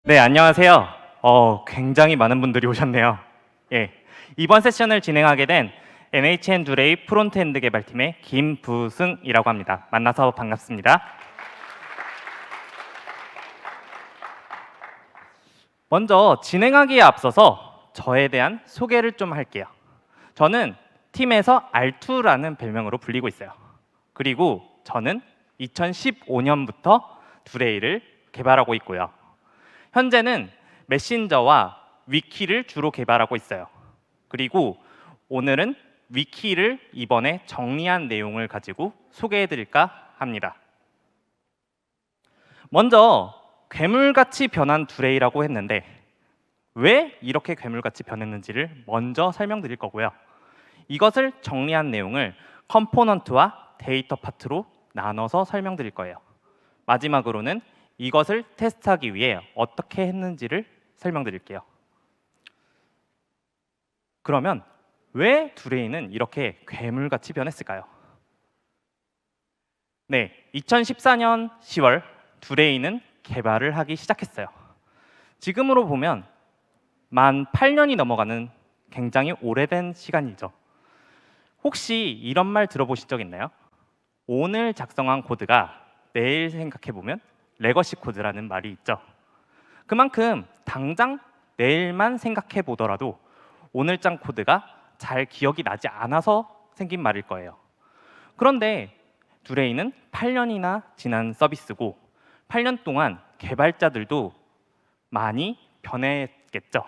네, 안녕하세요. 굉장히 많은 분들이 오셨네요. 예, 이번 세션을 진행하게 된 NHN 두레이 프론트엔드 개발팀의 김부승이라고 합니다. 만나서 반갑습니다. 먼저 진행하기에 앞서서 저에 대한 소개를 좀 할게요. 저는 팀에서 R2라는 별명으로 불리고 있어요. 그리고 저는 2015년부터 두레이를 개발하고 있고요. 현재는 메신저와 위키를 주로 개발하고 있어요. 그리고 오늘은 위키를 이번에 정리한 내용을 가지고 소개해드릴까 합니다. 먼저 괴물같이 변한 두레이라고 했는데 왜 이렇게 괴물같이 변했는지를 먼저 설명드릴 거고요. 이것을 정리한 내용을 컴포넌트와 데이터 파트로 나눠서 설명드릴 거예요. 마지막으로는 이것을 테스트하기 위해 어떻게 했는지를 설명드릴게요. 그러면 왜 두레이는 이렇게 괴물같이 변했을까요? 네, 2014년 10월 두레이는 개발을 하기 시작했어요. 지금으로 보면 만 8년이 넘어가는 굉장히 오래된 시간이죠. 혹시 이런 말 들어보신 적 있나요? 오늘 작성한 코드가 내일 생각해보면 레거시 코드라는 말이 있죠. 그만큼 당장 내일만 생각해 보더라도 오늘장 코드가 잘 기억이 나지 않아서 생긴 말일 거예요. 그런데 두레이는 8년이나 지난 서비스고 8년 동안 개발자들도 많이 변했겠죠.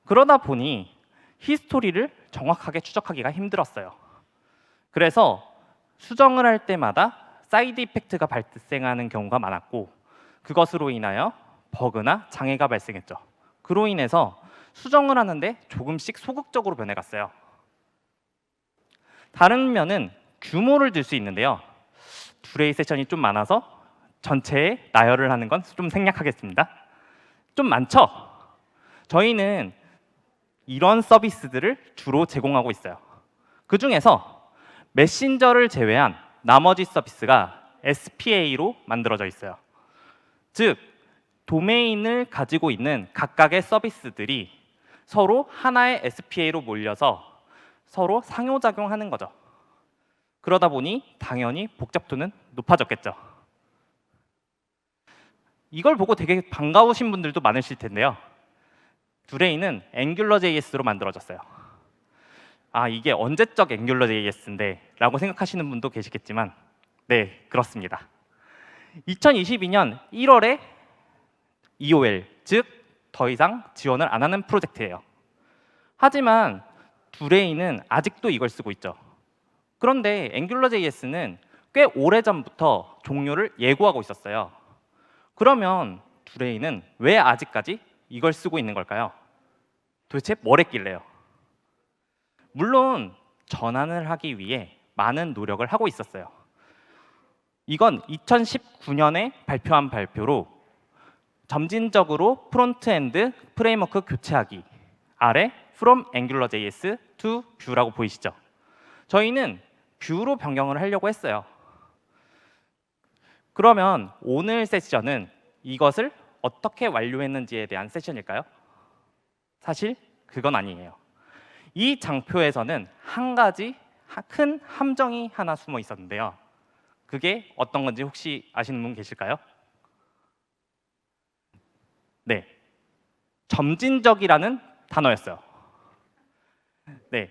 그러다 보니 히스토리를 정확하게 추적하기가 힘들었어요. 그래서 수정을 할 때마다 사이드 이펙트가 발생하는 경우가 많았고 그것으로 인하여 버그나 장애가 발생했죠. 그로 인해서 수정을 하는데 조금씩 소극적으로 변해갔어요. 다른 면은 규모를 들 수 있는데요. 두레이 세션이 좀 많아서 전체에 나열을 하는 건 좀 생략하겠습니다. 좀 많죠? 저희는 이런 서비스들을 주로 제공하고 있어요. 그 중에서 메신저를 제외한 나머지 서비스가 SPA로 만들어져 있어요. 즉, 도메인을 가지고 있는 각각의 서비스들이 서로 하나의 SPA로 몰려서 서로 상호작용하는 거죠. 그러다 보니 당연히 복잡도는 높아졌겠죠. 이걸 보고 되게 반가우신 분들도 많으실 텐데요. 두레이는 앵귤러.js로 만들어졌어요. 이게 언제적 앵귤러.js인데 라고 생각하시는 분도 계시겠지만 네, 그렇습니다. 2022년 1월에 EOL, 즉 더 이상 지원을 안 하는 프로젝트예요. 하지만 두레이는 아직도 이걸 쓰고 있죠. 그런데 앵귤러.js는 꽤 오래전부터 종료를 예고하고 있었어요. 그러면 두레이는 왜 아직까지 이걸 쓰고 있는 걸까요? 도대체 뭘 했길래요? 물론 전환을 하기 위해 많은 노력을 하고 있었어요. 이건 2019년에 발표한 발표로 점진적으로 프론트엔드 프레임워크 교체하기 아래 from AngularJS to Vue라고 보이시죠? 저희는 뷰로 변경을 하려고 했어요. 그러면 오늘 세션은 이것을 어떻게 완료했는지에 대한 세션일까요? 사실 그건 아니에요. 이 장표에서는 한 가지 큰 함정이 하나 숨어 있었는데요. 그게 어떤 건지 혹시 아시는 분 계실까요? 네, 점진적이라는 단어였어요. 네,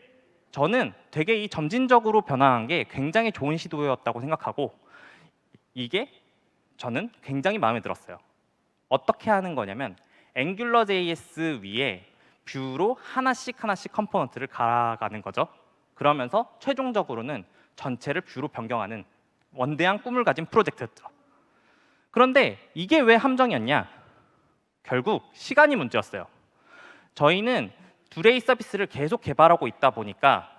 저는 되게 이 점진적으로 변화한 게 굉장히 좋은 시도였다고 생각하고 이게 저는 굉장히 마음에 들었어요. 어떻게 하는 거냐면 앵귤러.js 위에 뷰로 하나씩 컴포넌트를 갈아가는 거죠. 그러면서 최종적으로는 전체를 뷰로 변경하는 원대한 꿈을 가진 프로젝트였죠. 그런데 이게 왜 함정이었냐? 결국 시간이 문제였어요. 저희는 두레이 서비스를 계속 개발하고 있다 보니까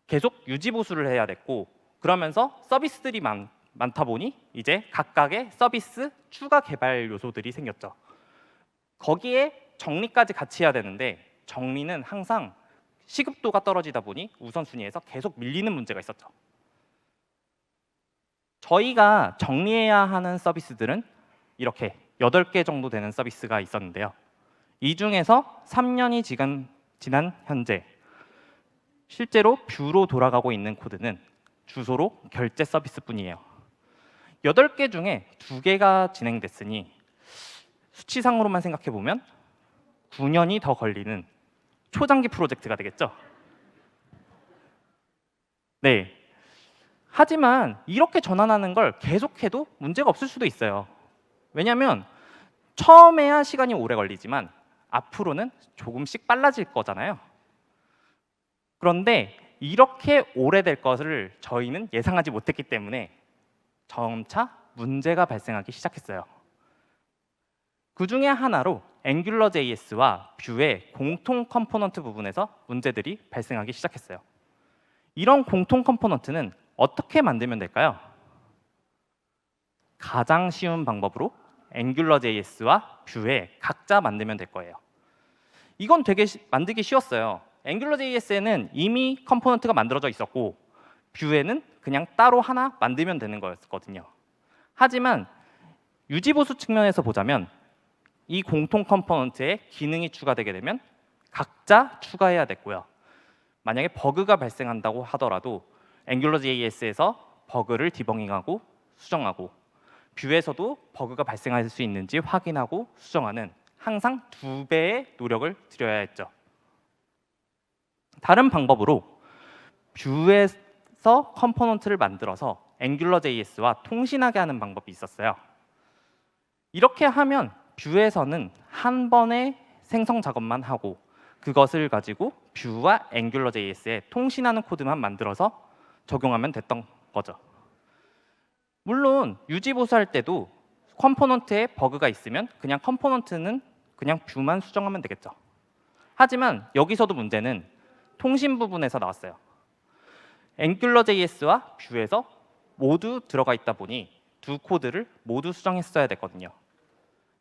계속 유지 보수를 해야 됐고 그러면서 서비스들이 많다 보니 이제 각각의 서비스 추가 개발 요소들이 생겼죠. 거기에 정리까지 같이 해야 되는데 정리는 항상 시급도가 떨어지다 보니 우선순위에서 계속 밀리는 문제가 있었죠. 저희가 정리해야 하는 서비스들은 이렇게 8개 정도 되는 서비스가 있었는데요. 이 중에서 3년이 지난 현재 실제로 뷰로 돌아가고 있는 코드는 주소로 결제 서비스뿐이에요. 8개 중에 2개가 진행됐으니 수치상으로만 생각해 보면 9년이 더 걸리는 초장기 프로젝트가 되겠죠. 네. 하지만 이렇게 전환하는 걸 계속해도 문제가 없을 수도 있어요. 왜냐하면 처음에야 시간이 오래 걸리지만 앞으로는 조금씩 빨라질 거잖아요. 그런데 이렇게 오래될 것을 저희는 예상하지 못했기 때문에 점차 문제가 발생하기 시작했어요. 그 중에 하나로 앵귤러.js와 뷰의 공통 컴포넌트 부분에서 문제들이 발생하기 시작했어요. 이런 공통 컴포넌트는 어떻게 만들면 될까요? 가장 쉬운 방법으로 앵귤러.js와 뷰에 각자 만들면 될 거예요. 이건 되게 만들기 쉬웠어요. 앵귤러.js에는 이미 컴포넌트가 만들어져 있었고 뷰에는 그냥 따로 하나 만들면 되는 거였거든요. 하지만 유지보수 측면에서 보자면 이 공통 컴포넌트에 기능이 추가되게 되면 각자 추가해야 됐고요. 만약에 버그가 발생한다고 하더라도 앵귤러.js에서 버그를 디버깅하고 수정하고 뷰에서도 버그가 발생할 수 있는지 확인하고 수정하는 항상 2배의 노력을 들여야 했죠. 다른 방법으로 뷰에서 컴포넌트를 만들어서 앵귤러.js와 통신하게 하는 방법이 있었어요. 이렇게 하면 뷰에서는 한 번의 생성 작업만 하고 그것을 가지고 뷰와 앵귤러.js에 통신하는 코드만 만들어서 적용하면 됐던 거죠. 물론 유지보수할 때도 컴포넌트에 버그가 있으면 그냥 컴포넌트는 그냥 뷰만 수정하면 되겠죠. 하지만 여기서도 문제는 통신 부분에서 나왔어요. 앵귤러.js와 뷰에서 모두 들어가 있다 보니 두 코드를 모두 수정했어야 됐거든요.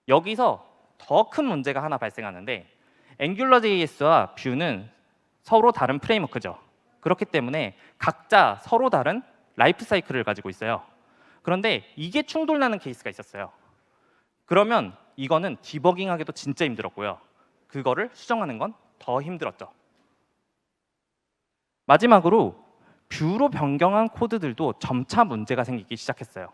여기서 더 큰 문제가 하나 발생하는데 앵귤러.js와 뷰는 서로 다른 프레임워크죠. 그렇기 때문에 각자 서로 다른 라이프 사이클을 가지고 있어요. 그런데 이게 충돌나는 케이스가 있었어요. 그러면 이거는 디버깅하기도 진짜 힘들었고요. 그거를 수정하는 건 더 힘들었죠. 마지막으로 뷰로 변경한 코드들도 점차 문제가 생기기 시작했어요.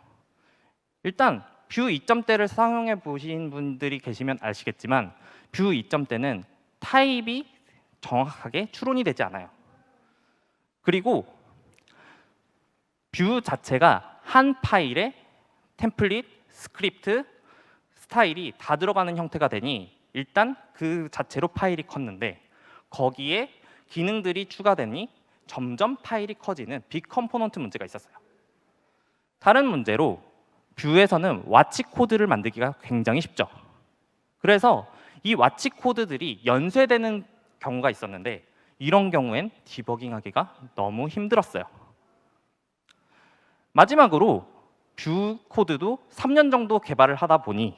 일단 뷰 2점대를 사용해 보신 분들이 계시면 아시겠지만 뷰 2점대는 타입이 정확하게 추론이 되지 않아요. 그리고 뷰 자체가 한 파일에 템플릿, 스크립트, 스타일이 다 들어가는 형태가 되니 일단 그 자체로 파일이 컸는데 거기에 기능들이 추가되니 점점 파일이 커지는 빅 컴포넌트 문제가 있었어요. 다른 문제로 뷰에서는 와치 코드를 만들기가 굉장히 쉽죠. 그래서 이 와치 코드들이 연쇄되는 경우가 있었는데 이런 경우엔 디버깅하기가 너무 힘들었어요. 마지막으로 뷰 코드도 3년 정도 개발을 하다 보니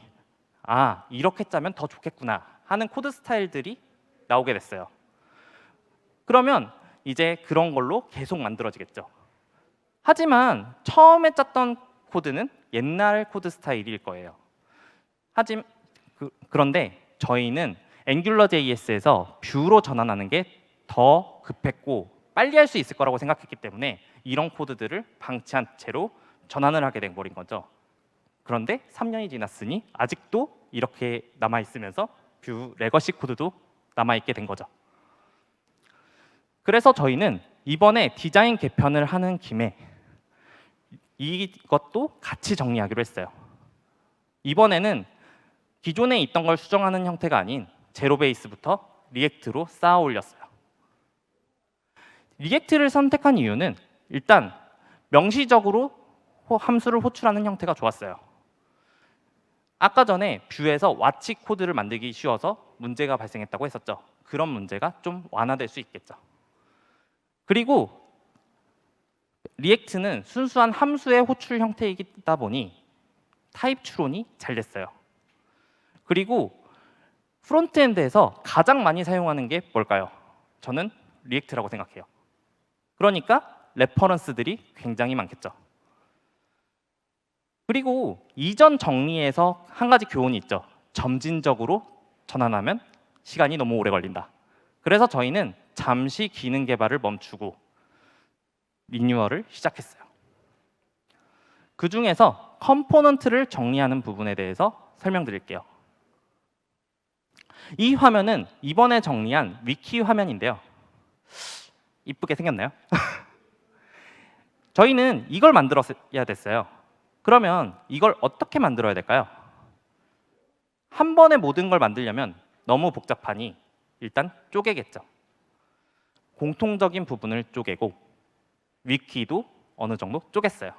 이렇게 짜면 더 좋겠구나 하는 코드 스타일들이 나오게 됐어요. 그러면 이제 그런 걸로 계속 만들어지겠죠. 하지만 처음에 짰던 코드는 옛날 코드 스타일일 거예요. 그런데 저희는 앵귤러.js에서 뷰로 전환하는 게 더 급했고 빨리 할 수 있을 거라고 생각했기 때문에 이런 코드들을 방치한 채로 전환을 하게 된 버린 거죠. 그런데 3년이 지났으니 아직도 이렇게 남아 있으면서 뷰 레거시 코드도 남아 있게 된 거죠. 그래서 저희는 이번에 디자인 개편을 하는 김에 이것도 같이 정리하기로 했어요. 이번에는 기존에 있던 걸 수정하는 형태가 아닌 제로 베이스부터 리액트로 쌓아 올렸어요. 리액트를 선택한 이유는 일단 명시적으로 함수를 호출하는 형태가 좋았어요. 아까 전에 뷰에서 와치 코드를 만들기 쉬워서 문제가 발생했다고 했었죠. 그런 문제가 좀 완화될 수 있겠죠. 그리고 리액트는 순수한 함수의 호출 형태이다 보니 타입 추론이 잘 됐어요. 그리고 프론트엔드에서 가장 많이 사용하는 게 뭘까요? 저는 리액트라고 생각해요. 그러니까 레퍼런스들이 굉장히 많겠죠. 그리고 이전 정리에서 한 가지 교훈이 있죠. 점진적으로 전환하면 시간이 너무 오래 걸린다. 그래서 저희는 잠시 기능 개발을 멈추고 리뉴얼을 시작했어요. 그 중에서 컴포넌트를 정리하는 부분에 대해서 설명드릴게요. 이 화면은 이번에 정리한 위키 화면인데요. 이쁘게 생겼나요? 저희는 이걸 만들어야 됐어요. 그러면 이걸 어떻게 만들어야 될까요? 한 번에 모든 걸 만들려면 너무 복잡하니 일단 쪼개겠죠. 공통적인 부분을 쪼개고 위키도 어느 정도 쪼갰어요.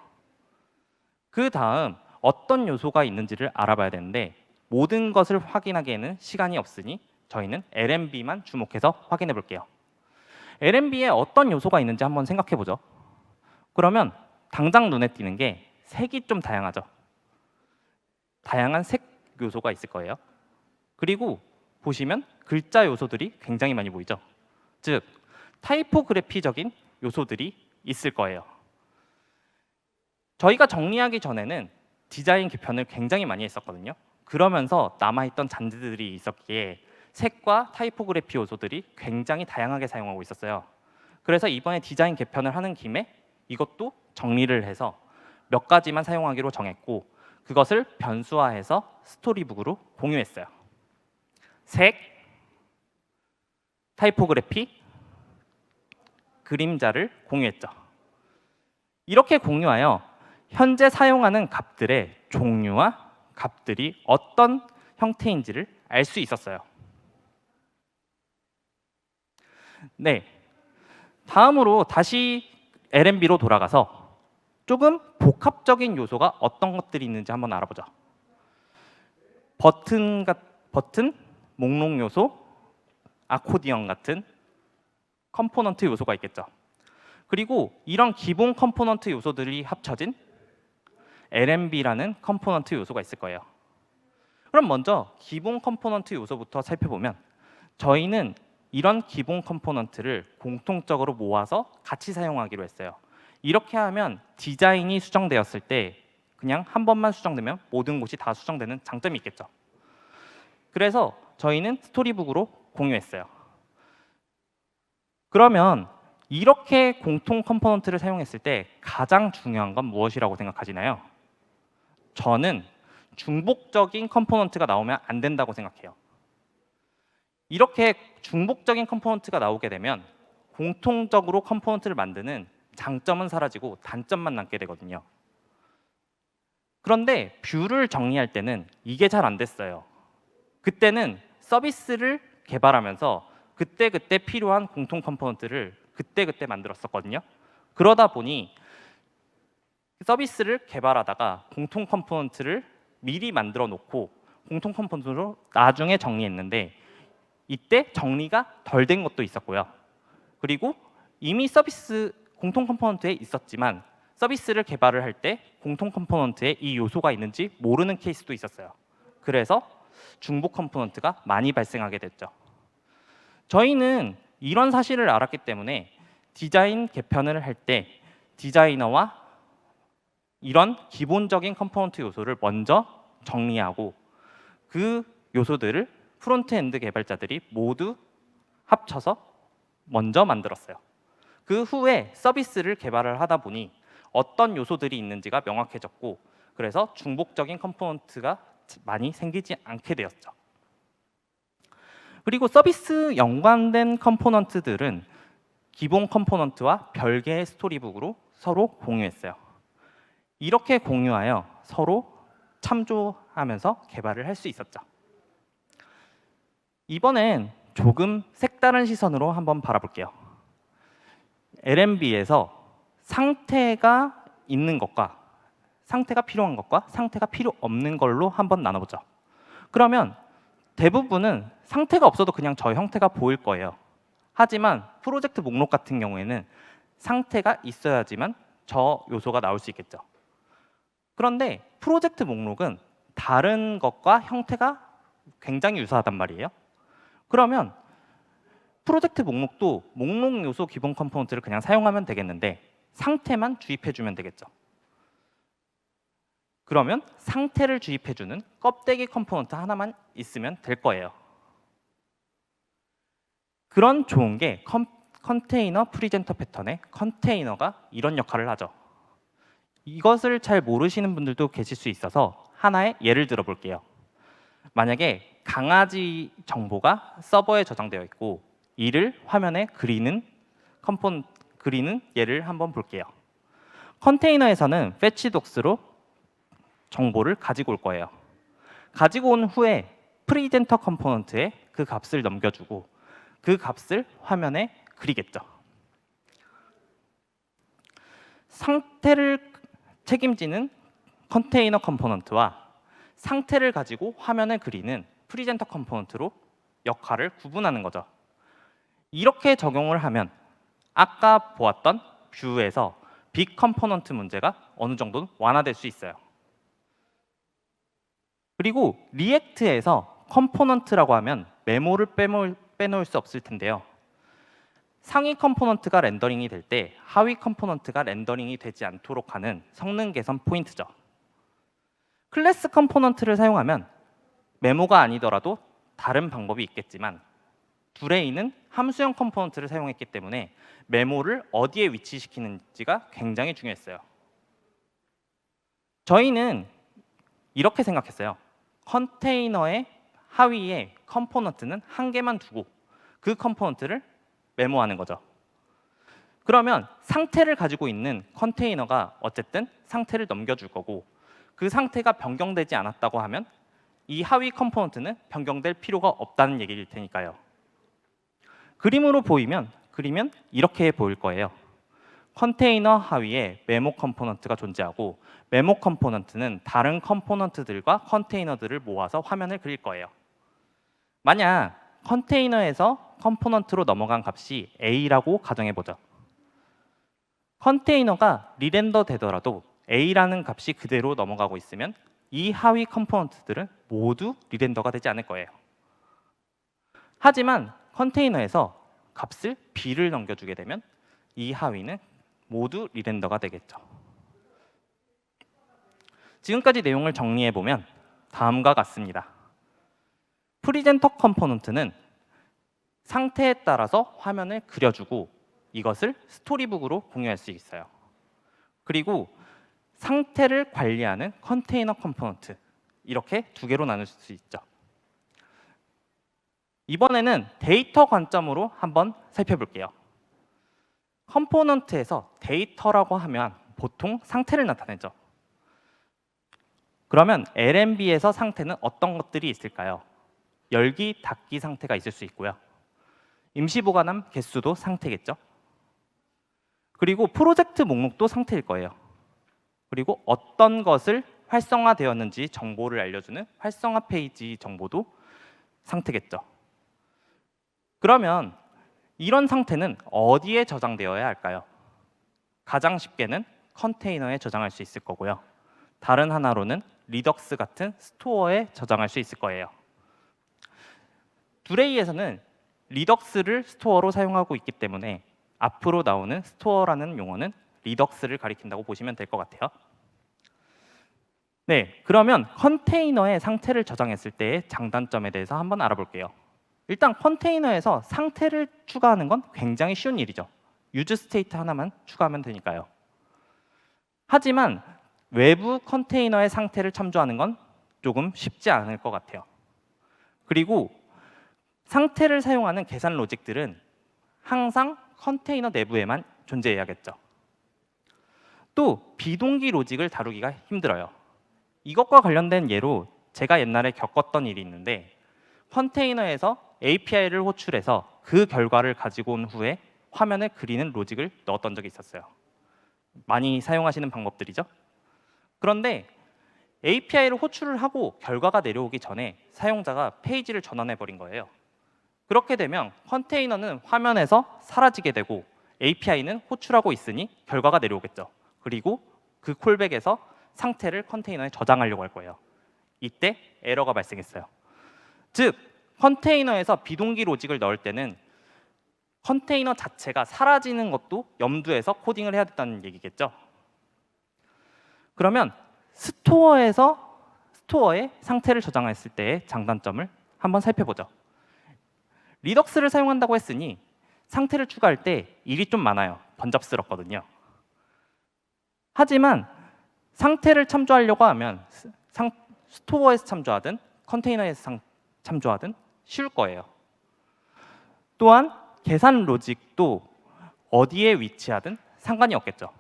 그 다음 어떤 요소가 있는지를 알아봐야 되는데 모든 것을 확인하기에는 시간이 없으니 저희는 LMB만 주목해서 확인해 볼게요. LMB에 어떤 요소가 있는지 한번 생각해 보죠. 그러면 당장 눈에 띄는 게 색이 좀 다양하죠. 다양한 색 요소가 있을 거예요. 그리고 보시면 글자 요소들이 굉장히 많이 보이죠. 즉 타이포그래피적인 요소들이 있을 거예요. 저희가 정리하기 전에는 디자인 개편을 굉장히 많이 했었거든요. 그러면서 남아있던 잔재들이 있었기에 색과 타이포그래피 요소들이 굉장히 다양하게 사용하고 있었어요. 그래서 이번에 디자인 개편을 하는 김에 이것도 정리를 해서 몇 가지만 사용하기로 정했고 그것을 변수화해서 스토리북으로 공유했어요. 색, 타이포그래피, 그림자를 공유했죠. 이렇게 공유하여 현재 사용하는 값들의 종류와 값들이 어떤 형태인지를 알 수 있었어요. 네, 다음으로 다시 LMB로 돌아가서 조금 복합적인 요소가 어떤 것들이 있는지 한번 알아보죠. 버튼, 목록 요소, 아코디언 같은 컴포넌트 요소가 있겠죠. 그리고 이런 기본 컴포넌트 요소들이 합쳐진 LMB라는 컴포넌트 요소가 있을 거예요. 그럼 먼저 기본 컴포넌트 요소부터 살펴보면 저희는 이런 기본 컴포넌트를 공통적으로 모아서 같이 사용하기로 했어요. 이렇게 하면 디자인이 수정되었을 때 그냥 한 번만 수정되면 모든 곳이 다 수정되는 장점이 있겠죠. 그래서 저희는 스토리북으로 공유했어요. 그러면 이렇게 공통 컴포넌트를 사용했을 때 가장 중요한 건 무엇이라고 생각하시나요? 저는 중복적인 컴포넌트가 나오면 안 된다고 생각해요. 이렇게 중복적인 컴포넌트가 나오게 되면 공통적으로 컴포넌트를 만드는 장점은 사라지고 단점만 남게 되거든요. 그런데 뷰를 정리할 때는 이게 잘 안 됐어요. 그때는 서비스를 개발하면서 그때그때 필요한 공통 컴포넌트를 그때그때 만들었었거든요. 그러다 보니 서비스를 개발하다가 공통 컴포넌트를 미리 만들어 놓고 공통 컴포넌트로 나중에 정리했는데 이때 정리가 덜 된 것도 있었고요. 그리고 이미 서비스 공통 컴포넌트에 있었지만 서비스를 개발을 할 때 공통 컴포넌트에 이 요소가 있는지 모르는 케이스도 있었어요. 그래서 중복 컴포넌트가 많이 발생하게 됐죠. 저희는 이런 사실을 알았기 때문에 디자인 개편을 할 때 디자이너와 이런 기본적인 컴포넌트 요소를 먼저 정리하고 그 요소들을 프론트엔드 개발자들이 모두 합쳐서 먼저 만들었어요. 그 후에 서비스를 개발을 하다 보니 어떤 요소들이 있는지가 명확해졌고 그래서 중복적인 컴포넌트가 많이 생기지 않게 되었죠. 그리고 서비스 연관된 컴포넌트들은 기본 컴포넌트와 별개의 스토리북으로 서로 공유했어요. 이렇게 공유하여 서로 참조하면서 개발을 할 수 있었죠. 이번엔 조금 색다른 시선으로 한번 바라볼게요. LMB에서 상태가 있는 것과 상태가 필요한 것과 상태가 필요 없는 걸로 한번 나눠보죠. 그러면 대부분은 상태가 없어도 그냥 저 형태가 보일 거예요. 하지만 프로젝트 목록 같은 경우에는 상태가 있어야지만 저 요소가 나올 수 있겠죠. 그런데 프로젝트 목록은 다른 것과 형태가 굉장히 유사하단 말이에요. 그러면 프로젝트 목록도 목록 요소 기본 컴포넌트를 그냥 사용하면 되겠는데 상태만 주입해주면 되겠죠. 그러면 상태를 주입해주는 껍데기 컴포넌트 하나만 있으면 될 거예요. 그런 좋은 게 컨테이너 프리젠터 패턴의 컨테이너가 이런 역할을 하죠. 이것을 잘 모르시는 분들도 계실 수 있어서 하나의 예를 들어 볼게요. 만약에 강아지 정보가 서버에 저장되어 있고 이를 화면에 그리는 예를 한번 볼게요. 컨테이너에서는 fetchDocs로 정보를 가지고 올 거예요. 가지고 온 후에 프리젠터 컴포넌트에 그 값을 넘겨주고 그 값을 화면에 그리겠죠. 상태를 책임지는 컨테이너 컴포넌트와 상태를 가지고 화면에 그리는 프리젠터 컴포넌트로 역할을 구분하는 거죠. 이렇게 적용을 하면 아까 보았던 뷰에서 빅 컴포넌트 문제가 어느 정도는 완화될 수 있어요. 그리고 리액트에서 컴포넌트라고 하면 메모를 빼놓을 수 없을 텐데요. 상위 컴포넌트가 렌더링이 될 때 하위 컴포넌트가 렌더링이 되지 않도록 하는 성능 개선 포인트죠. 클래스 컴포넌트를 사용하면 메모가 아니더라도 다른 방법이 있겠지만 듀레이는 함수형 컴포넌트를 사용했기 때문에 메모를 어디에 위치시키는지가 굉장히 중요했어요. 저희는 이렇게 생각했어요. 컨테이너의 하위에 컴포넌트는 한 개만 두고 그 컴포넌트를 메모하는 거죠. 그러면 상태를 가지고 있는 컨테이너가 어쨌든 상태를 넘겨줄 거고 그 상태가 변경되지 않았다고 하면 이 하위 컴포넌트는 변경될 필요가 없다는 얘기일 테니까요. 그림으로 그리면 이렇게 보일 거예요. 컨테이너 하위에 메모 컴포넌트가 존재하고 메모 컴포넌트는 다른 컴포넌트들과 컨테이너들을 모아서 화면을 그릴 거예요. 만약 컨테이너에서 컴포넌트로 넘어간 값이 A라고 가정해보죠. 컨테이너가 리렌더 되더라도 A라는 값이 그대로 넘어가고 있으면 이 하위 컴포넌트들은 모두 리렌더가 되지 않을 거예요. 하지만 컨테이너에서 값을 B를 넘겨주게 되면 이 하위는 모두 리렌더가 되겠죠. 지금까지 내용을 정리해보면 다음과 같습니다. 프리젠터 컴포넌트는 상태에 따라서 화면을 그려주고 이것을 스토리북으로 공유할 수 있어요. 그리고 상태를 관리하는 컨테이너 컴포넌트 이렇게 두 개로 나눌 수 있죠. 이번에는 데이터 관점으로 한번 살펴볼게요. 컴포넌트에서 데이터라고 하면 보통 상태를 나타내죠. 그러면 LMB에서 상태는 어떤 것들이 있을까요? 열기, 닫기 상태가 있을 수 있고요. 임시 보관함 개수도 상태겠죠. 그리고 프로젝트 목록도 상태일 거예요. 그리고 어떤 것을 활성화되었는지 정보를 알려주는 활성화 페이지 정보도 상태겠죠. 그러면 이런 상태는 어디에 저장되어야 할까요? 가장 쉽게는 컨테이너에 저장할 수 있을 거고요. 다른 하나로는 리덕스 같은 스토어에 저장할 수 있을 거예요. 듀레이에서는 리덕스를 스토어로 사용하고 있기 때문에 앞으로 나오는 스토어라는 용어는 리덕스를 가리킨다고 보시면 될 것 같아요. 네, 그러면 컨테이너의 상태를 저장했을 때의 장단점에 대해서 한번 알아볼게요. 일단 컨테이너에서 상태를 추가하는 건 굉장히 쉬운 일이죠. 유즈 스테이트 하나만 추가하면 되니까요. 하지만 외부 컨테이너의 상태를 참조하는 건 조금 쉽지 않을 것 같아요. 그리고 상태를 사용하는 계산 로직들은 항상 컨테이너 내부에만 존재해야겠죠. 또 비동기 로직을 다루기가 힘들어요. 이것과 관련된 예로 제가 옛날에 겪었던 일이 있는데 컨테이너에서 API를 호출해서 그 결과를 가지고 온 후에 화면에 그리는 로직을 넣었던 적이 있었어요. 많이 사용하시는 방법들이죠. 그런데 API를 호출을 하고 결과가 내려오기 전에 사용자가 페이지를 전환해버린 거예요. 그렇게 되면 컨테이너는 화면에서 사라지게 되고 API는 호출하고 있으니 결과가 내려오겠죠. 그리고 그 콜백에서 상태를 컨테이너에 저장하려고 할 거예요. 이때 에러가 발생했어요. 즉 컨테이너에서 비동기 로직을 넣을 때는 컨테이너 자체가 사라지는 것도 염두에서 코딩을 해야 된다는 얘기겠죠. 그러면 스토어에 상태를 저장했을 때의 장단점을 한번 살펴보죠. 리덕스를 사용한다고 했으니 상태를 추가할 때 일이 좀 많아요. 번잡스럽거든요. 하지만 상태를 참조하려고 하면 스토어에서 참조하든 컨테이너에서 참조하든 쉬울 거예요. 또한 계산 로직도 어디에 위치하든 상관이 없겠죠.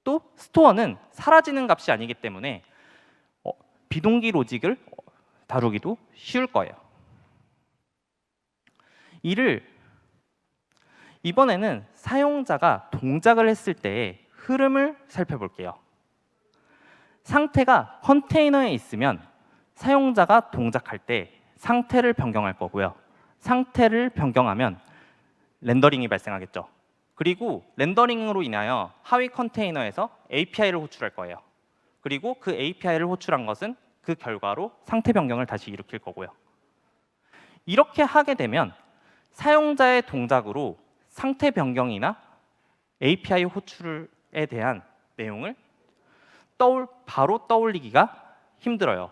또 스토어는 사라지는 값이 아니기 때문에 비동기 로직을 다루기도 쉬울 거예요. 이번에는 사용자가 동작을 했을 때의 흐름을 살펴볼게요. 상태가 컨테이너에 있으면 사용자가 동작할 때 상태를 변경할 거고요. 상태를 변경하면 렌더링이 발생하겠죠. 그리고 렌더링으로 인하여 하위 컨테이너에서 API를 호출할 거예요. 그리고 그 API를 호출한 것은 그 결과로 상태 변경을 다시 일으킬 거고요. 이렇게 하게 되면 사용자의 동작으로 상태 변경이나 API 호출에 대한 내용을 바로 떠올리기가 힘들어요.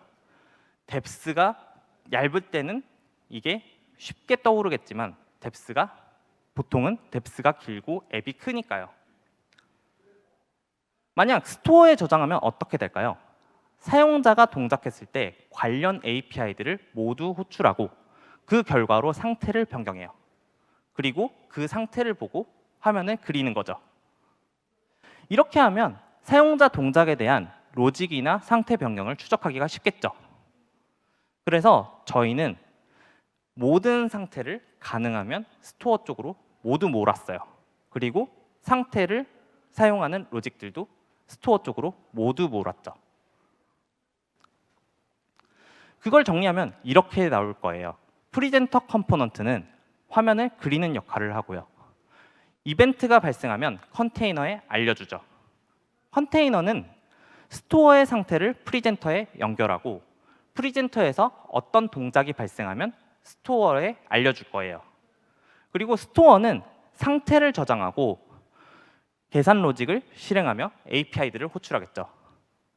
뎁스가 얇을 때는 이게 쉽게 떠오르겠지만 보통은 뎁스가 길고 앱이 크니까요. 만약 스토어에 저장하면 어떻게 될까요? 사용자가 동작했을 때 관련 API들을 모두 호출하고 그 결과로 상태를 변경해요. 그리고 그 상태를 보고 화면을 그리는 거죠. 이렇게 하면 사용자 동작에 대한 로직이나 상태 변경을 추적하기가 쉽겠죠. 그래서 저희는 모든 상태를 가능하면 스토어 쪽으로 모두 몰았어요. 그리고 상태를 사용하는 로직들도 스토어 쪽으로 모두 몰았죠. 그걸 정리하면 이렇게 나올 거예요. 프리젠터 컴포넌트는 화면을 그리는 역할을 하고요. 이벤트가 발생하면 컨테이너에 알려주죠. 컨테이너는 스토어의 상태를 프리젠터에 연결하고 프리젠터에서 어떤 동작이 발생하면 스토어에 알려줄 거예요. 그리고 스토어는 상태를 저장하고 계산 로직을 실행하며 API들을 호출하겠죠.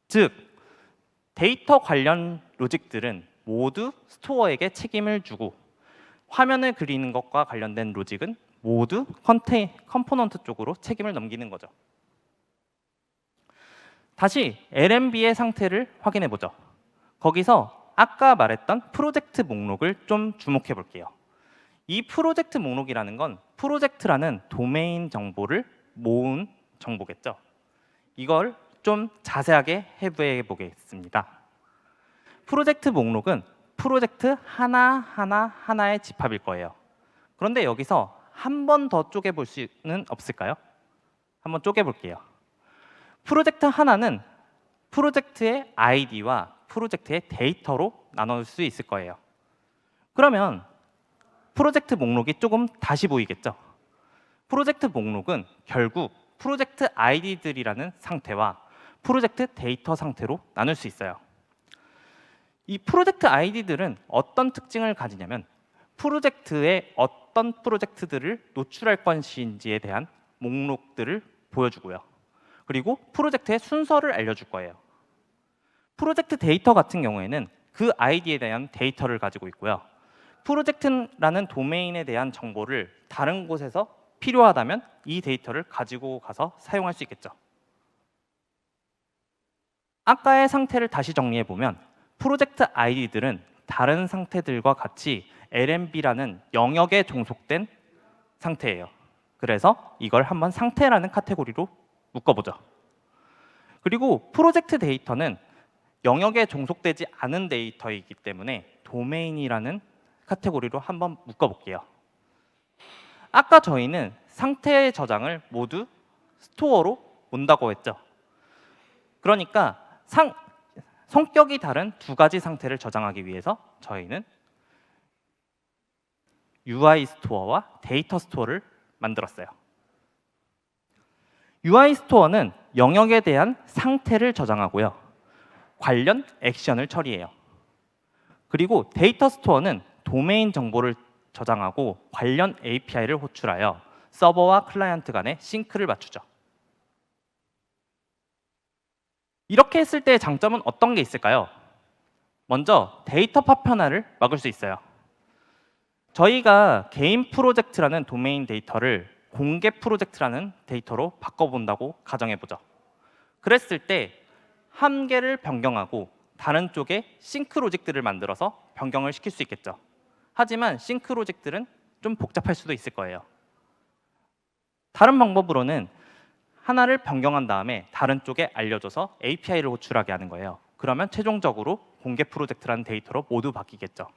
즉, 데이터 관련 로직들은 모두 스토어에게 책임을 주고 화면을 그리는 것과 관련된 로직은 모두 컴포넌트 쪽으로 책임을 넘기는 거죠. 다시 LMB의 상태를 확인해 보죠. 거기서 아까 말했던 프로젝트 목록을 좀 주목해 볼게요. 이 프로젝트 목록이라는 건 프로젝트라는 도메인 정보를 모은 정보겠죠. 이걸 좀 자세하게 해부해 보겠습니다. 프로젝트 목록은 프로젝트 하나의 집합일 거예요. 그런데 여기서 한 번 더 쪼개볼 수는 없을까요? 한번 쪼개볼게요. 프로젝트 하나는 프로젝트의 아이디와 프로젝트의 데이터로 나눌 수 있을 거예요. 그러면 프로젝트 목록이 조금 다시 보이겠죠? 프로젝트 목록은 결국 프로젝트 아이디들이라는 상태와 프로젝트 데이터 상태로 나눌 수 있어요. 이 프로젝트 아이디들은 어떤 특징을 가지냐면 프로젝트에 어떤 프로젝트들을 노출할 것인지에 대한 목록들을 보여주고요. 그리고 프로젝트의 순서를 알려줄 거예요. 프로젝트 데이터 같은 경우에는 그 아이디에 대한 데이터를 가지고 있고요. 프로젝트라는 도메인에 대한 정보를 다른 곳에서 필요하다면 이 데이터를 가지고 가서 사용할 수 있겠죠. 아까의 상태를 다시 정리해 보면 프로젝트 아이디들은 다른 상태들과 같이 LMB라는 영역에 종속된 상태예요. 그래서 이걸 한번 상태라는 카테고리로 묶어보죠. 그리고 프로젝트 데이터는 영역에 종속되지 않은 데이터이기 때문에 도메인이라는 카테고리로 한번 묶어볼게요. 아까 저희는 상태의 저장을 모두 스토어로 온다고 했죠. 그러니까 성격이 다른 두 가지 상태를 저장하기 위해서 저희는 UI 스토어와 데이터 스토어를 만들었어요. UI 스토어는 영역에 대한 상태를 저장하고요. 관련 액션을 처리해요. 그리고 데이터 스토어는 도메인 정보를 저장하고 관련 API를 호출하여 서버와 클라이언트 간의 싱크를 맞추죠. 이렇게 했을 때의 장점은 어떤 게 있을까요? 먼저 데이터 파편화를 막을 수 있어요. 저희가 개인 프로젝트라는 도메인 데이터를 공개 프로젝트라는 데이터로 바꿔본다고 가정해보죠. 그랬을 때 한 개를 변경하고 다른 쪽에 싱크 로직들을 만들어서 변경을 시킬 수 있겠죠. 하지만 싱크 로직들은 좀 복잡할 수도 있을 거예요. 다른 방법으로는 하나를 변경한 다음에 다른 쪽에 알려줘서 API를 호출하게 하는 거예요. 그러면 최종적으로 공개 프로젝트라는 데이터로 모두 바뀌겠죠.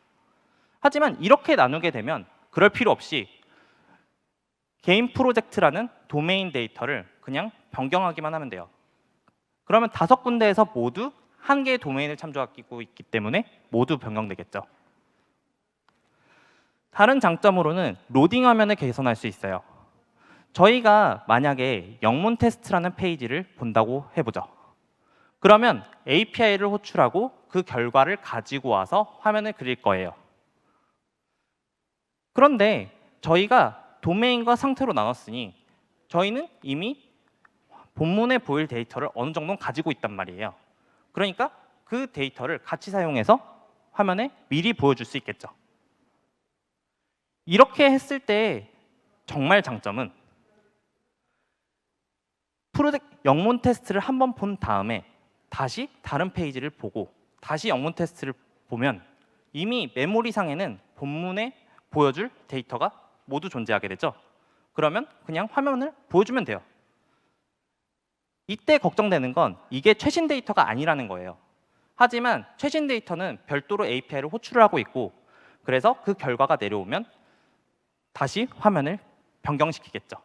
하지만 이렇게 나누게 되면 그럴 필요 없이 개인 프로젝트라는 도메인 데이터를 그냥 변경하기만 하면 돼요. 그러면 5군데에서 모두 한 개의 도메인을 참조하고 있기 때문에 모두 변경되겠죠. 다른 장점으로는 로딩 화면을 개선할 수 있어요. 저희가 만약에 영문 테스트라는 페이지를 본다고 해보죠. 그러면 API를 호출하고 그 결과를 가지고 와서 화면을 그릴 거예요. 그런데 저희가 도메인과 상태로 나눴으니 저희는 이미 본문에 보일 데이터를 어느 정도 가지고 있단 말이에요. 그러니까 그 데이터를 같이 사용해서 화면에 미리 보여줄 수 있겠죠. 이렇게 했을 때 정말 장점은 영문 테스트를 한번 본 다음에 다시 다른 페이지를 보고 다시 영문 테스트를 보면 이미 메모리상에는 본문에 보여줄 데이터가 모두 존재하게 되죠. 그러면 그냥 화면을 보여주면 돼요. 이때 걱정되는 건 이게 최신 데이터가 아니라는 거예요. 하지만 최신 데이터는 별도로 API를 호출을 하고 있고 그래서 그 결과가 내려오면 다시 화면을 변경시키겠죠.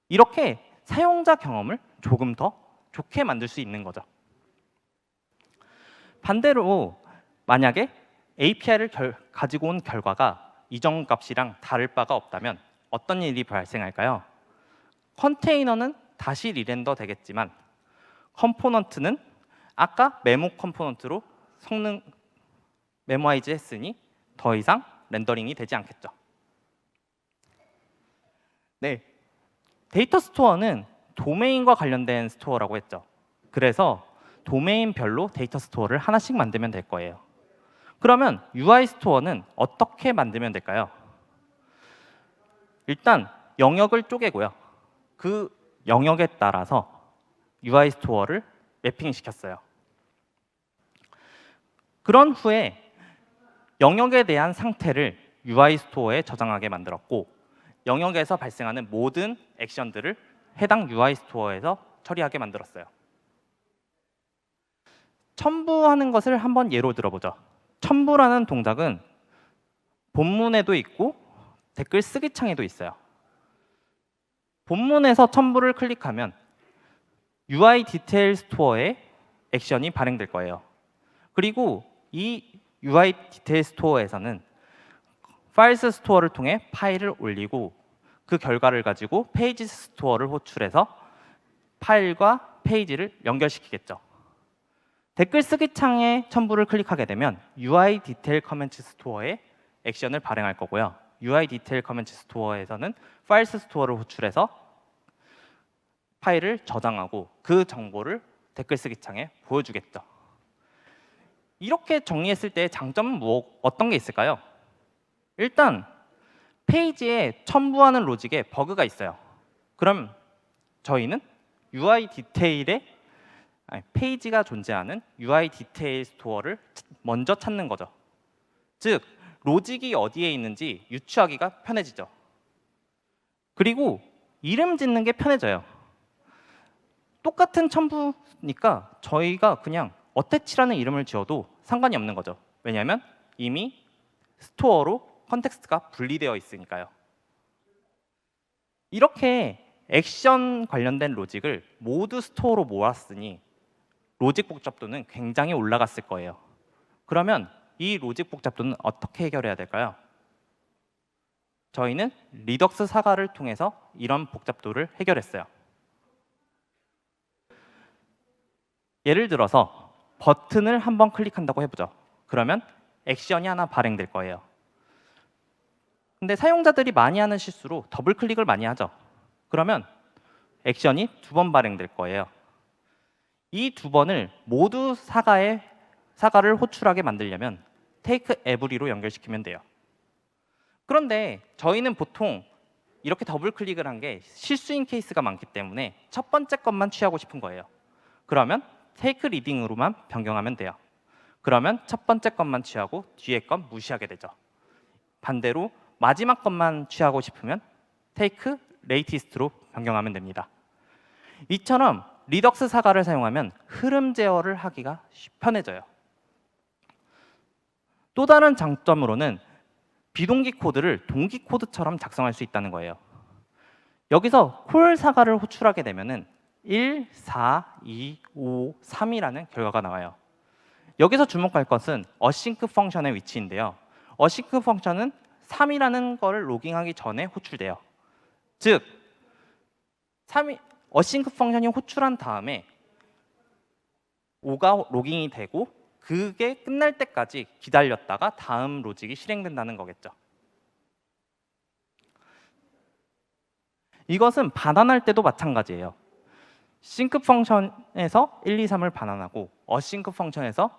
이렇게 사용자 경험을 조금 더 좋게 만들 수 있는 거죠. 반대로 만약에 API를 가지고 온 결과가 이전 값이랑 다를 바가 없다면 어떤 일이 발생할까요? 컨테이너는 다시 리렌더 되겠지만 컴포넌트는 아까 메모 컴포넌트로 성능 메모아이즈 했으니 더 이상 렌더링이 되지 않겠죠. 네, 데이터 스토어는 도메인과 관련된 스토어라고 했죠. 그래서 도메인별로 데이터 스토어를 하나씩 만들면 될 거예요. 그러면 UI 스토어는 어떻게 만들면 될까요? 일단 영역을 쪼개고요. 그 영역에 따라서 UI 스토어를 매핑시켰어요. 그런 후에 영역에 대한 상태를 UI 스토어에 저장하게 만들었고 영역에서 발생하는 모든 액션들을 해당 UI 스토어에서 처리하게 만들었어요. 첨부하는 것을 한번 예로 들어보죠. 첨부라는 동작은 본문에도 있고 댓글 쓰기 창에도 있어요. 본문에서 첨부를 클릭하면 UI 디테일 스토어에 액션이 발행될 거예요. 그리고 이 UI 디테일 스토어에서는 파일스 스토어를 통해 파일을 올리고 그 결과를 가지고 페이지 스토어를 호출해서 파일과 페이지를 연결시키겠죠. 댓글 쓰기 창에 첨부를 클릭하게 되면 UI 디테일 커멘트 스토어에 액션을 발행할 거고요. UI 디테일 커멘트 스토어에서는 파일스 스토어를 호출해서 파일을 저장하고 그 정보를 댓글 쓰기 창에 보여주겠죠. 이렇게 정리했을 때 장점은 어떤 게 있을까요? 일단 페이지에 첨부하는 로직에 버그가 있어요. 그럼 저희는 UI 디테일에 페이지가 존재하는 UI 디테일 스토어를 먼저 찾는 거죠. 즉 로직이 어디에 있는지 유추하기가 편해지죠. 그리고 이름 짓는 게 편해져요. 똑같은 첨부니까 저희가 그냥 어태치라는 이름을 지어도 상관이 없는 거죠. 왜냐하면 이미 스토어로 컨텍스트가 분리되어 있으니까요. 이렇게 액션 관련된 로직을 모두 스토어로 모았으니 로직 복잡도는 굉장히 올라갔을 거예요. 그러면 이 로직 복잡도는 어떻게 해결해야 될까요? 저희는 리덕스 사과를 통해서 이런 복잡도를 해결했어요. 예를 들어서 버튼을 한번 클릭한다고 해보죠. 그러면 액션이 하나 발행될 거예요. 근데 사용자들이 많이 하는 실수로 더블 클릭을 많이 하죠. 그러면 액션이 2번 발행될 거예요. 이 2번을 모두 사과를 호출하게 만들려면 take every로 연결시키면 돼요. 그런데 저희는 보통 이렇게 더블 클릭을 한 게 실수인 케이스가 많기 때문에 첫 번째 것만 취하고 싶은 거예요. 그러면 take reading으로만 변경하면 돼요. 그러면 첫 번째 것만 취하고 뒤에 건 무시하게 되죠. 반대로 마지막 것만 취하고 싶으면 take latest로 변경하면 됩니다. 이처럼 리덕스 사과를 사용하면 흐름 제어를 하기가 편해져요. 또 다른 장점으로는 비동기 코드를 동기 코드처럼 작성할 수 있다는 거예요. 여기서 콜 사과를 호출하게 되면은 1, 4, 2, 5, 3이라는 결과가 나와요. 여기서 주목할 것은 어싱크 펑션의 위치인데요. 어싱크 펑션은 3이라는 거를 로깅하기 전에 호출돼요. 즉, 어싱크 펑션이 호출한 다음에 5가 로깅이 되고 그게 끝날 때까지 기다렸다가 다음 로직이 실행된다는 거겠죠. 이것은 반환할 때도 마찬가지예요. 싱크 펑션에서 1, 2, 3을 반환하고 어싱크 펑션에서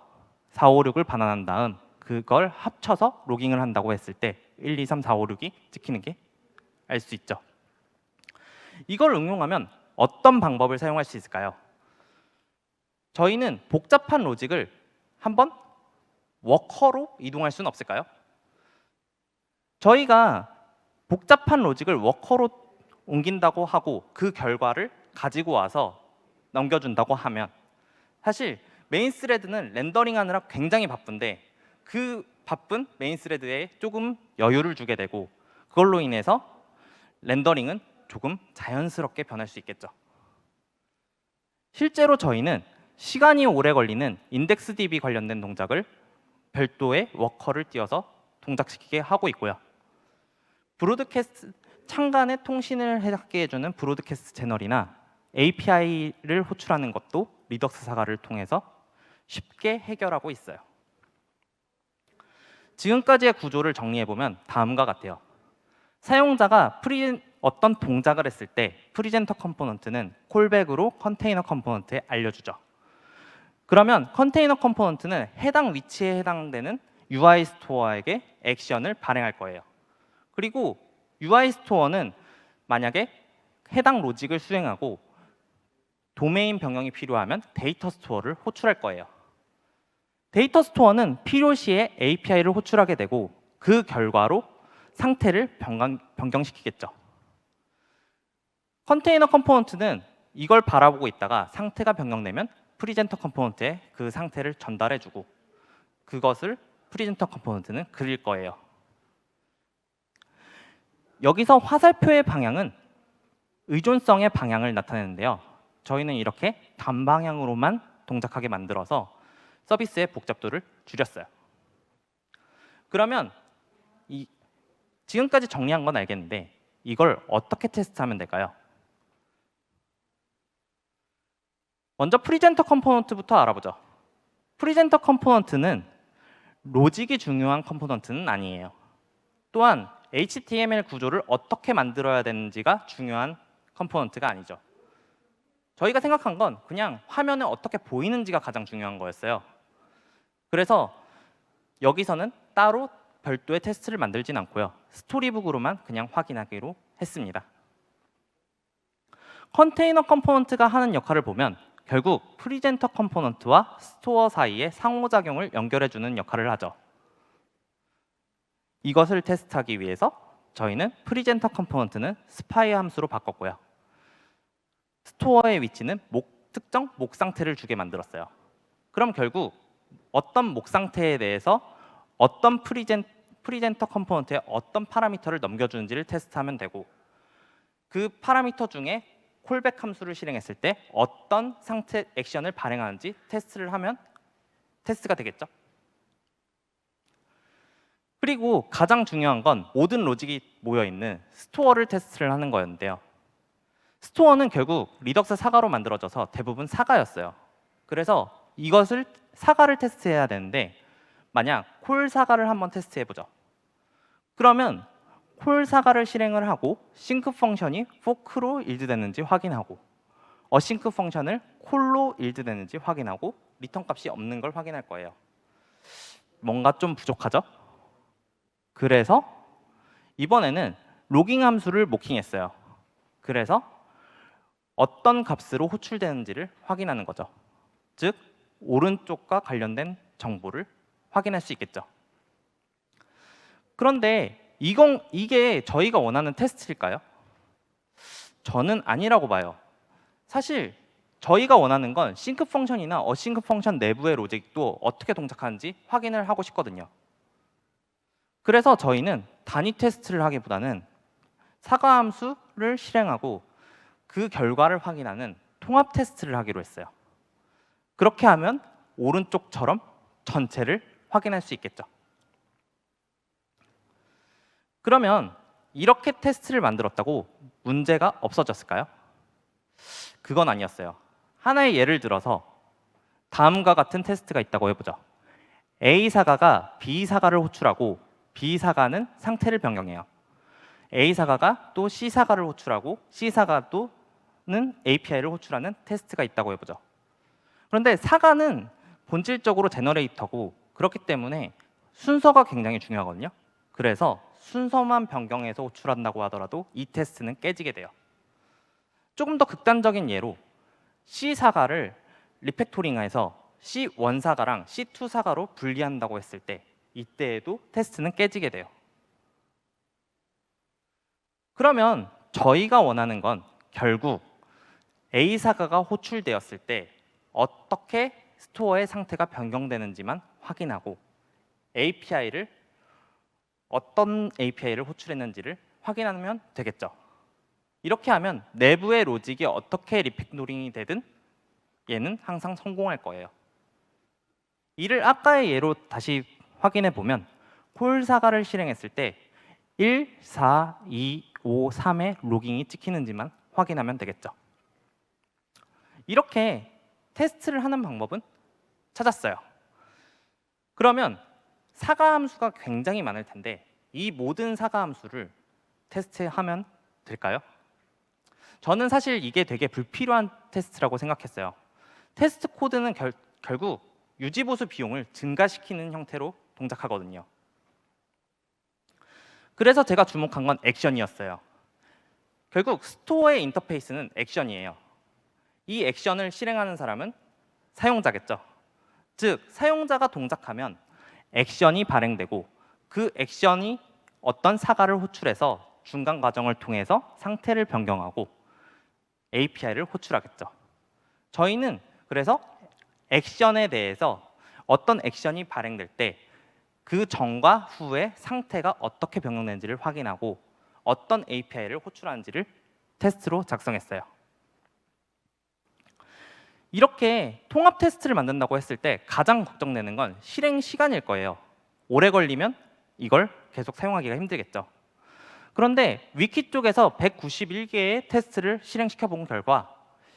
4, 5, 6을 반환한 다음 그걸 합쳐서 로깅을 한다고 했을 때 1, 2, 3, 4, 5, 6이 찍히는 게 알 수 있죠. 이걸 응용하면 어떤 방법을 사용할 수 있을까요? 저희는 복잡한 로직을 한번 워커로 이동할 수는 없을까요? 저희가 복잡한 로직을 워커로 옮긴다고 하고 그 결과를 가지고 와서 넘겨준다고 하면 사실 메인 스레드는 렌더링 하느라 굉장히 바쁜데 그 바쁜 메인 스레드에 조금 여유를 주게 되고 그걸로 인해서 렌더링은 조금 자연스럽게 변할 수 있겠죠. 실제로 저희는 시간이 오래 걸리는 인덱스 DB 관련된 동작을 별도의 워커를 띄워서 동작시키게 하고 있고요. 브로드캐스트 창간의 통신을 하게 해주는 브로드캐스트 채널이나 API를 호출하는 것도 리덕스 사과를 통해서 쉽게 해결하고 있어요. 지금까지의 구조를 정리해보면 다음과 같아요. 사용자가 어떤 동작을 했을 때 프리젠터 컴포넌트는 콜백으로 컨테이너 컴포넌트에 알려주죠. 그러면 컨테이너 컴포넌트는 해당 위치에 해당되는 UI 스토어에게 액션을 발행할 거예요. 그리고 UI 스토어는 만약에 해당 로직을 수행하고 도메인 변경이 필요하면 데이터 스토어를 호출할 거예요. 데이터 스토어는 필요시에 API를 호출하게 되고 그 결과로 상태를 변경시키겠죠. 컨테이너 컴포넌트는 이걸 바라보고 있다가 상태가 변경되면 프리젠터 컴포넌트에 그 상태를 전달해주고 그것을 프리젠터 컴포넌트는 그릴 거예요. 여기서 화살표의 방향은 의존성의 방향을 나타내는데요. 저희는 이렇게 단방향으로만 동작하게 만들어서 서비스의 복잡도를 줄였어요. 그러면 지금까지 정리한 건 알겠는데 이걸 어떻게 테스트하면 될까요? 먼저 프리젠터 컴포넌트부터 알아보죠. 프리젠터 컴포넌트는 로직이 중요한 컴포넌트는 아니에요. 또한 HTML 구조를 어떻게 만들어야 되는지가 중요한 컴포넌트가 아니죠. 저희가 생각한 건 그냥 화면에 어떻게 보이는지가 가장 중요한 거였어요. 그래서 여기서는 따로 별도의 테스트를 만들진 않고요. 스토리북으로만 그냥 확인하기로 했습니다. 컨테이너 컴포넌트가 하는 역할을 보면 결국 프리젠터 컴포넌트와 스토어 사이의 상호작용을 연결해주는 역할을 하죠. 이것을 테스트하기 위해서 저희는 프리젠터 컴포넌트는 스파이 함수로 바꿨고요. 스토어의 위치는 특정 목 상태를 주게 만들었어요. 그럼 결국 어떤 목 상태에 대해서 어떤 프리젠터 컴포넌트에 어떤 파라미터를 넘겨주는지를 테스트하면 되고 그 파라미터 중에 콜백 함수를 실행했을 때 어떤 상태 액션을 발행하는지 테스트를 하면 테스트가 되겠죠. 그리고 가장 중요한 건 모든 로직이 모여있는 스토어를 테스트를 하는 거였는데요. 스토어는 결국 리덕스 사과로 만들어져서 대부분 사과였어요. 그래서 이것을 사과를 테스트해야 되는데 만약 콜 사과를 한번 테스트해보죠. 그러면 콜 사가를 실행을 하고 싱크 펑션이 포크로 일드되는지 확인하고 어싱크 펑션을 콜로 일드되는지 확인하고 리턴 값이 없는 걸 확인할 거예요. 뭔가 좀 부족하죠? 그래서 이번에는 로깅 함수를 모킹했어요. 그래서 어떤 값으로 호출되는지를 확인하는 거죠. 즉 오른쪽과 관련된 정보를 확인할 수 있겠죠. 그런데 이게 저희가 원하는 테스트일까요? 저는 아니라고 봐요. 사실 저희가 원하는 건 싱크 펑션이나 어싱크 펑션 내부의 로직도 어떻게 동작하는지 확인을 하고 싶거든요. 그래서 저희는 단위 테스트를 하기보다는 사가 함수를 실행하고 그 결과를 확인하는 통합 테스트를 하기로 했어요. 그렇게 하면 오른쪽처럼 전체를 확인할 수 있겠죠. 그러면 이렇게 테스트를 만들었다고 문제가 없어졌을까요? 그건 아니었어요. 하나의 예를 들어서 다음과 같은 테스트가 있다고 해보죠. A 사가가 B 사가를 호출하고 B 사가는 상태를 변경해요. A 사가가 또 C 사가를 호출하고 C 사가는 API를 호출하는 테스트가 있다고 해보죠. 그런데 사가는 본질적으로 제너레이터고 그렇기 때문에 순서가 굉장히 중요하거든요. 그래서 순서만 변경해서 호출한다고 하더라도 이 테스트는 깨지게 돼요. 조금 더 극단적인 예로 C 사가를 리팩토링해서 C1 사가랑 C2 사가로 분리한다고 했을 때 이때에도 테스트는 깨지게 돼요. 그러면 저희가 원하는 건 결국 A 사가가 호출되었을 때 어떻게 스토어의 상태가 변경되는지만 확인하고 API를 어떤 API를 호출했는지를 확인하면 되겠죠. 이렇게 하면 내부의 로직이 어떻게 리팩토링이 되든 얘는 항상 성공할 거예요. 이를 아까의 예로 다시 확인해 보면 콜 사가를 실행했을 때 1, 4, 2, 5, 3의 로깅이 찍히는지만 확인하면 되겠죠. 이렇게 테스트를 하는 방법은 찾았어요. 그러면 사가 함수가 굉장히 많을 텐데 이 모든 사가 함수를 테스트하면 될까요? 저는 사실 이게 되게 불필요한 테스트라고 생각했어요. 테스트 코드는 결국 유지보수 비용을 증가시키는 형태로 동작하거든요. 그래서 제가 주목한 건 액션이었어요. 결국 스토어의 인터페이스는 액션이에요. 이 액션을 실행하는 사람은 사용자겠죠. 즉 사용자가 동작하면 액션이 발행되고 그 액션이 어떤 사가를 호출해서 중간 과정을 통해서 상태를 변경하고 API를 호출하겠죠. 저희는 그래서 액션에 대해서 어떤 액션이 발행될 때 그 전과 후의 상태가 어떻게 변경되는지를 확인하고 어떤 API를 호출하는지를 테스트로 작성했어요. 이렇게 통합 테스트를 만든다고 했을 때 가장 걱정되는 건 실행 시간일 거예요. 오래 걸리면 이걸 계속 사용하기가 힘들겠죠. 그런데 위키 쪽에서 191개의 테스트를 실행시켜 본 결과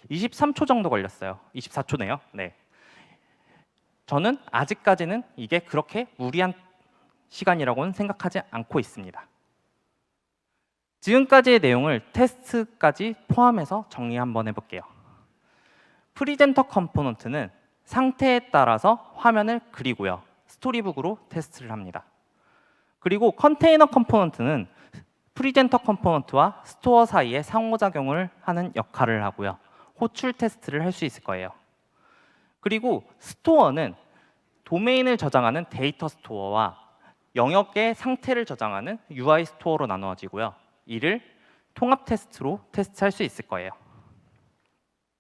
23초 정도 걸렸어요. 24초네요. 네. 저는 아직까지는 이게 그렇게 무리한 시간이라고는 생각하지 않고 있습니다. 지금까지의 내용을 테스트까지 포함해서 정리 한번 해볼게요. 프리젠터 컴포넌트는 상태에 따라서 화면을 그리고요. 스토리북으로 테스트를 합니다. 그리고 컨테이너 컴포넌트는 프리젠터 컴포넌트와 스토어 사이에 상호작용을 하는 역할을 하고요. 호출 테스트를 할 수 있을 거예요. 그리고 스토어는 도메인을 저장하는 데이터 스토어와 영역의 상태를 저장하는 UI 스토어로 나누어지고요. 이를 통합 테스트로 테스트할 수 있을 거예요.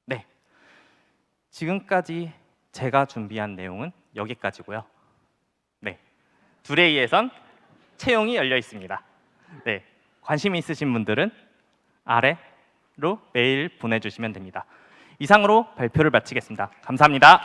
네, 지금까지 제가 준비한 내용은 여기까지고요. 네, 두레이에선 채용이 열려 있습니다. 네, 관심 있으신 분들은 아래로 메일 보내주시면 됩니다. 이상으로 발표를 마치겠습니다. 감사합니다.